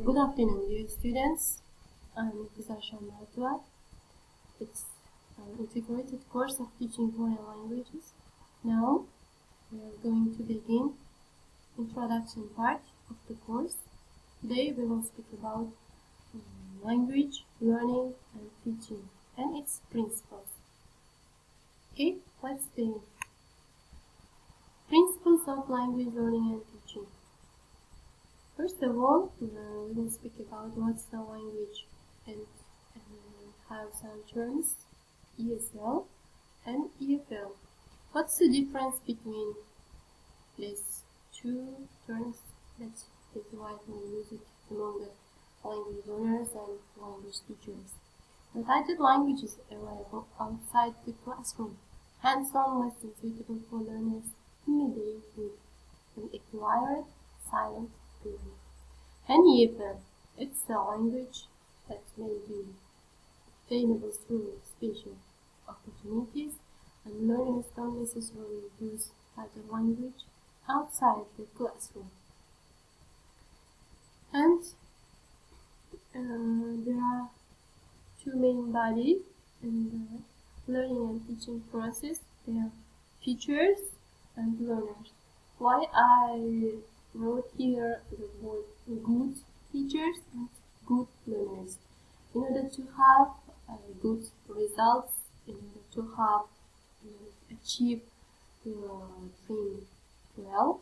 Good afternoon, dear students. I'm Güzel Şanlıurfa. It's an integrated course of teaching foreign languages. Now we are going to begin introduction part of the course. Today we will speak about language learning and teaching and its principles. Okay, let's begin. Principles of language learning and teaching. First of all, we will speak about what's the language and have some terms, ESL and EFL. What's the difference between these two terms that is widely used among the language learners and language teachers? The titled language is available outside the classroom, hands-on lessons suitable for learners immediately and acquired silent. And EFL, it's a language that may be obtainable through special opportunities, and learners don't necessarily use other language outside the classroom. And there are two main bodies in the learning and teaching process. They are teachers and learners. Why I wrote here the word good teachers and good learners. In order to have good results, in order to have achieve the dream well,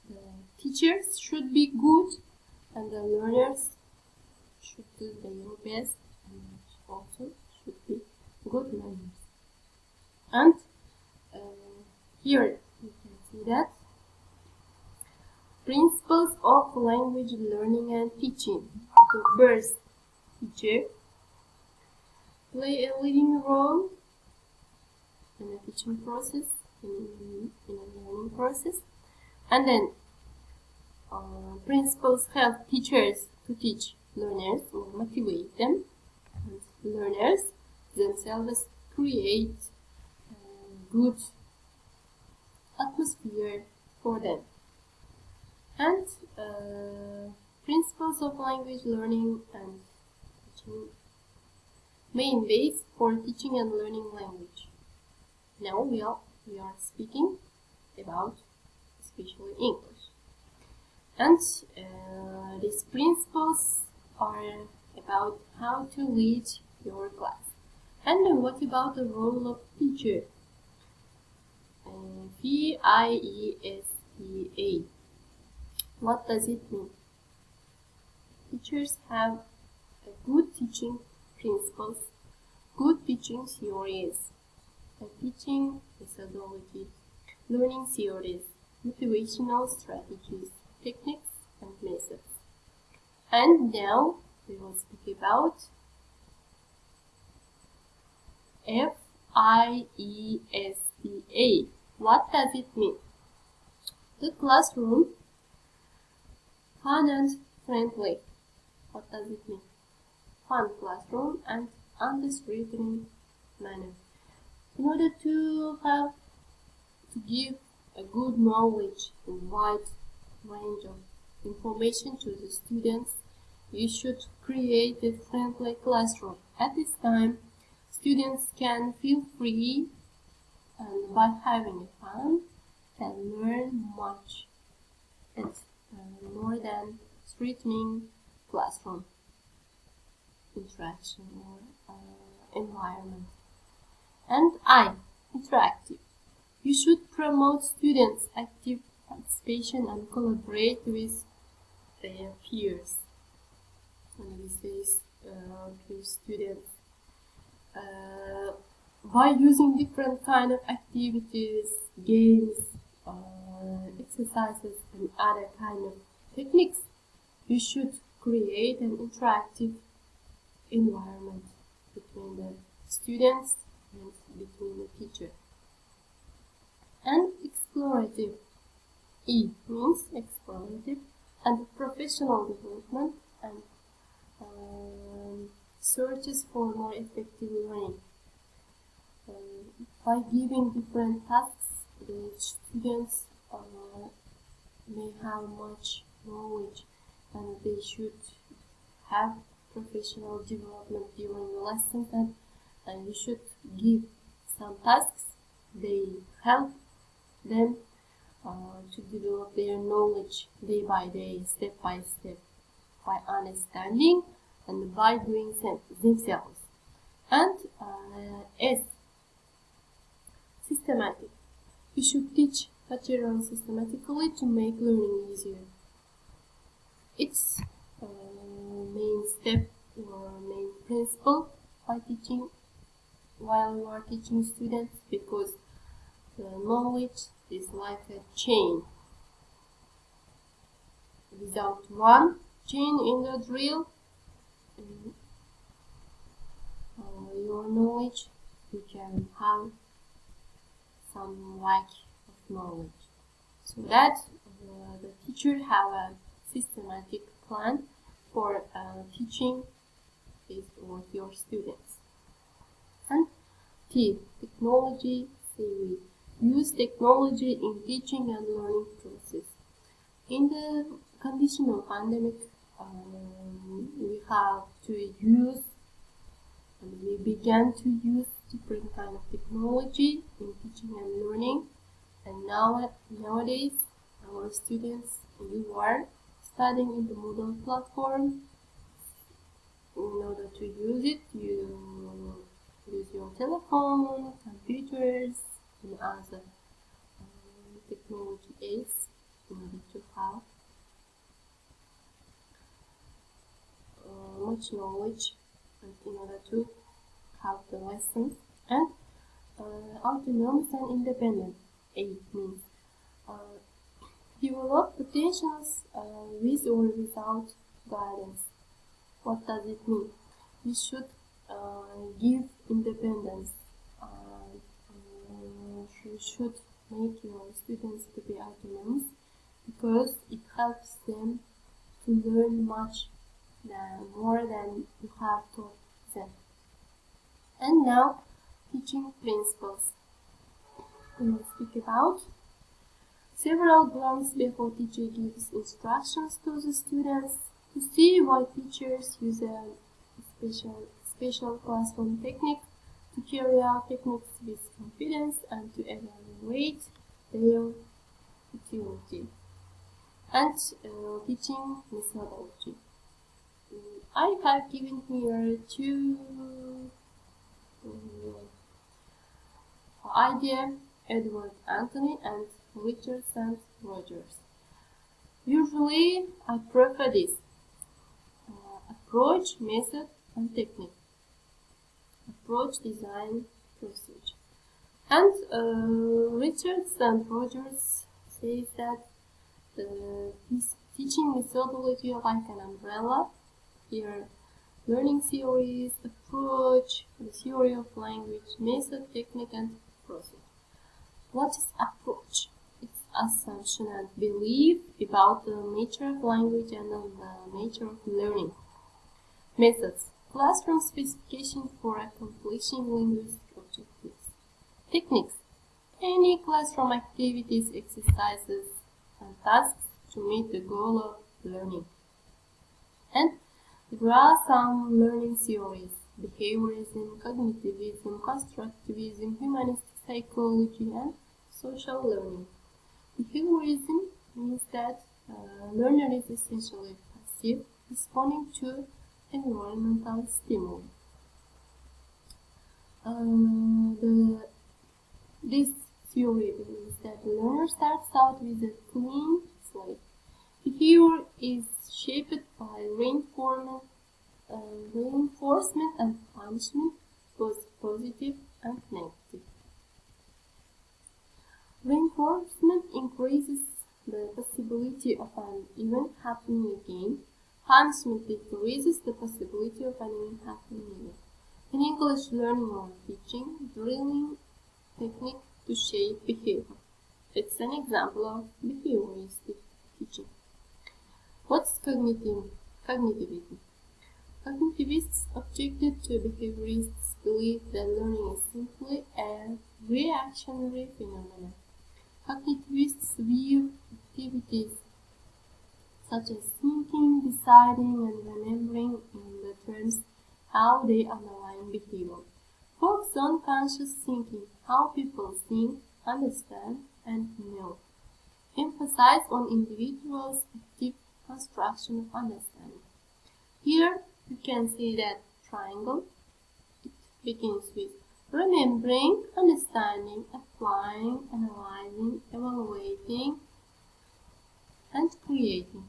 the teachers should be good and the learners should do their best and also should be good learners. And here you can see that principles of language learning and teaching. The first, teacher play a leading role in a teaching process, in a learning process. And then principles help teachers to teach learners or motivate them, and learners themselves create a good atmosphere for them. And principles of language learning and teaching, main base for teaching and learning language. Now we are speaking about especially English. And these principles are about how to lead your class. And what about the role of teacher? VIESTA. What does it mean? Teachers have good teaching principles, good teaching theories, teaching methodology, learning theories, motivational strategies, techniques, and methods. And now we will speak about FIESTA. What does it mean? The classroom, fun and friendly. What does it mean? Fun classroom and unthreatening manner. In order to give a good knowledge and wide range of information to the students, you should create a friendly classroom. At this time, students can feel free and by having fun can learn much. It's more than threatening classroom interaction or environment. And interactive. You should promote students' active participation and collaborate with their peers. And with these peer students. By using different kind of activities, games, exercises, and other kind of techniques, you should create an interactive environment between the students and between the teacher. And explorative. E means explorative and professional development and searches for more effective learning. By giving different tasks, the students may have much knowledge and they should have professional development during the lessons, and you should give some tasks. They help them to develop their knowledge day by day, step by step, by understanding and by doing themselves. And S, systematic. You should teach material systematically to make learning easier. It's main step or main principle by teaching while you are teaching students, because the knowledge is like a chain. Without one chain in the drill, your knowledge, you can have some lack of knowledge. So that the teacher have a systematic plan for teaching his or your students. And T, technology theory. Use technology in teaching and learning process. In the condition of pandemic, we have to use, and we began to use different kind of technology in teaching and learning. And nowadays, our students, you are studying in the Moodle platform. In order to use it, you use your telephone, computers, and other technology aids in order to have much knowledge and in order to have the lessons. And autonomous and independent aid means develop potentials with or without guidance. What does it mean? You should give independence. You should make your students to be autonomous, because it helps them to learn much more than you have taught them. And now, teaching principles. We will speak about several glance before teacher gives instructions to the students, to see why teachers use a special classroom technique, to carry out techniques with confidence, and to evaluate their utility. And teaching methodology. I have given here two ideas, Edward Anthony and Richard St. Rogers. Usually, I prefer this approach, method, and technique. Approach, design, procedure. And Richard St. Rogers says that this teaching methodology like an umbrella. Here, learning theories, approach, the theory of language, method, technique, and process. What is approach? It's assumption and belief about the nature of language and the nature of learning. Methods. Classroom specification for accomplishing linguistic objectives. Techniques. Any classroom activities, exercises, and tasks to meet the goal of learning. And there are some learning theories: behaviorism, cognitivism, constructivism, humanistic psychology, and social learning. Behaviorism means that learner is essentially passive, responding to environmental stimuli. This theory means that the learner starts out with a clean slate. Behavior is shaped by reinforcement and punishment, both positive and negative. Reinforcement increases the possibility of an event happening again. Punishment decreases the possibility of an event happening again. In English learning or teaching, drilling technique to shape behavior. It's an example of behavioristic teaching. What's cognitivism? Cognitivists objected to behaviorists' belief that learning is simply a reactionary phenomenon. Cognitivists view activities such as thinking, deciding, and remembering in the terms how they underline behavior. Focus on conscious thinking, how people think, understand, and know. Emphasize on individuals' active construction of understanding. Here you can see that triangle. It begins with remembering, understanding, applying, analyzing, evaluating, and creating.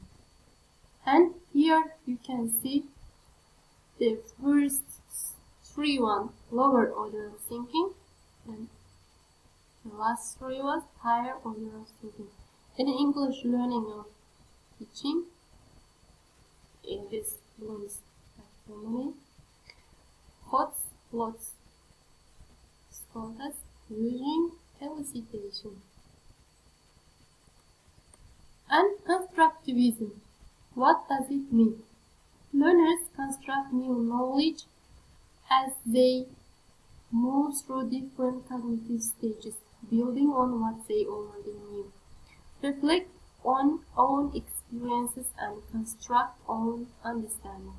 And here you can see the first three one lower order of thinking, and the last three was higher order of thinking. In English learning of teaching, in this Bloom's taxonomy, HOTS, LOTS, SCOTUS, using elicitation. And constructivism. What does it mean? Learners construct new knowledge as they move through different cognitive stages, building on what they already knew. Reflect on own experiences and construct own understanding.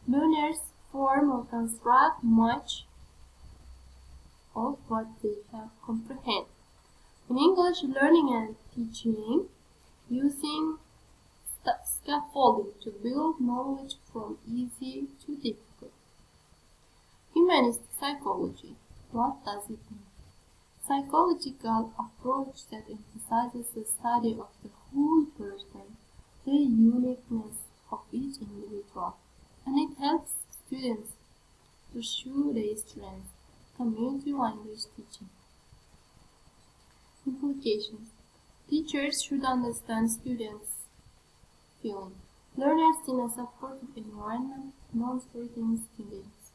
Learners form or construct much of what they have comprehended. In English learning and teaching, using scaffolding to build knowledge from easy to difficult. Humanistic psychology. What does it mean? Psychological approach that emphasizes the study of the whole person, the uniqueness of each individual, and it helps students pursue their strengths. Community language teaching. Implications. Teachers should understand students' feeling. Learners in a supportive environment, non-threatening students.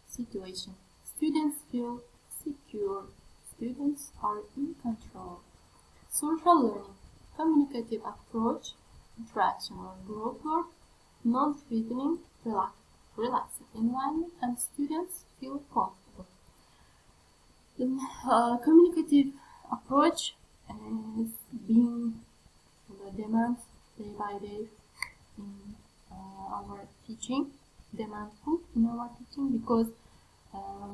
Situation. Students feel secure. Students are in control. Social learning. Communicative approach, interaction or group work, non-threatening, relaxing environment, and students feel comfortable. The communicative approach is being the demand day by day in our teaching, demandful in our teaching, because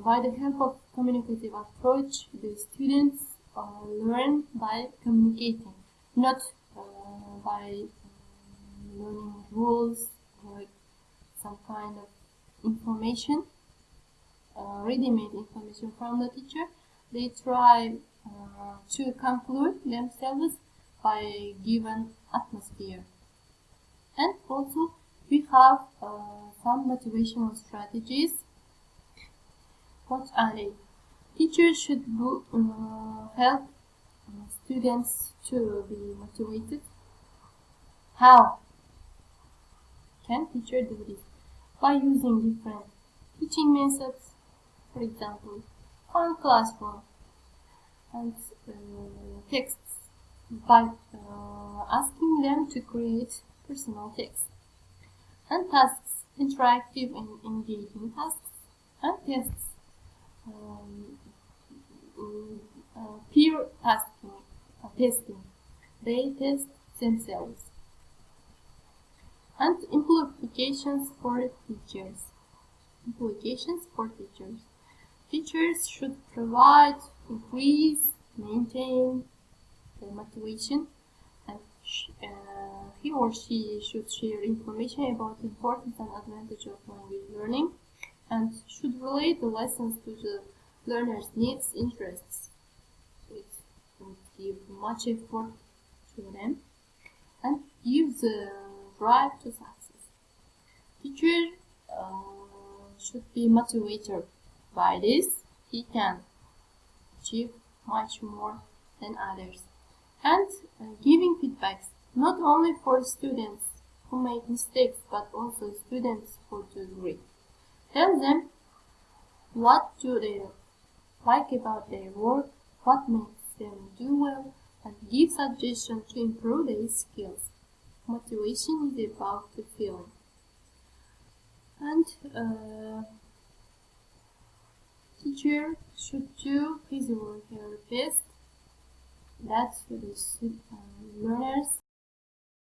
by the help of communicative approach, the students learn by communicating, not by learning rules or some kind of information, ready-made information from the teacher. They try to conclude themselves by given atmosphere. And also we have some motivational strategies. What are they? Teachers should help students to be motivated. How can teacher do this? By using different teaching methods, for example, on classroom and texts, by asking them to create personal text, and tasks, interactive and engaging tasks, and tests, peer testing. They test themselves. And implications for teachers. Teachers should provide, increase, maintain the motivation, and he or she should share information about the importance and advantage of language learning, and should relate the lessons to the learner's needs, interests. So it would give much effort to them and give the drive to success. Teacher should be motivated by this. He can achieve much more than others. And giving feedbacks, not only for students who make mistakes, but also students who do great. Tell them what do they like about their work, what makes them do well, and give suggestions to improve their skills. Motivation is about the feeling. And teacher should do his or her best that the learners